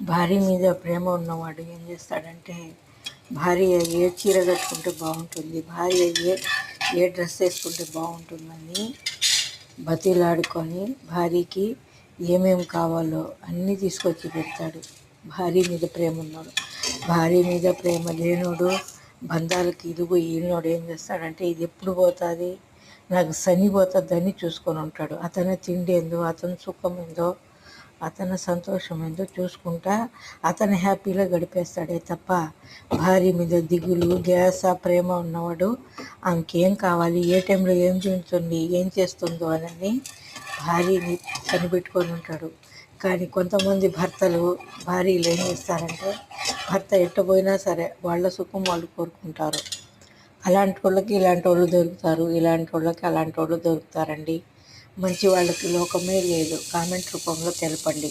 భార్య మీద ప్రేమ ఉన్నవాడు ఏం చేస్తాడంటే, భార్య ఏ చీర కట్టుకుంటే బాగుంటుంది, భార్య ఏ డ్రెస్ వేసుకుంటే బాగుంటుందని బతిలాడుకొని భార్యకి ఏమేమి కావాలో అన్నీ తీసుకొచ్చి పెడతాడు. భార్య మీద ప్రేమ ఉన్నాడు. భార్య మీద ప్రేమ లేనోడు బంధాలకి ఇదిగో ఈనోడు ఏం చేస్తాడంటే, ఇది ఎప్పుడు పోతుంది, నాకు శని పోతుందని చూసుకొని ఉంటాడు. అతని తిండి ఏందో, అతని సుఖం ఏందో, అతని సంతోషం ఏందో చూసుకుంటా అతను హ్యాపీగా గడిపేస్తాడే తప్ప భార్య మీద దిగులు గ్యాస ప్రేమ ఉన్నవాడు ఆమెకేం కావాలి, ఏ టైంలో ఏం తింటుంది, ఏం చేస్తుందో అని భార్యని కనిపెట్టుకొని ఉంటాడు. కానీ కొంతమంది భర్తలు భార్యలు ఏం చేస్తారంటే, భర్త ఎట్టపోయినా సరే వాళ్ళ సుఖం వాళ్ళు కోరుకుంటారు. అలాంటి వాళ్ళకి ఇలాంటి వాళ్ళు దొరుకుతారు, ఇలాంటి వాళ్ళకి అలాంటి వాళ్ళు దొరుకుతారండి. మంచి వాళ్ళకి లోకమే లేదు. కామెంట్ రూపంలో తెలపండి.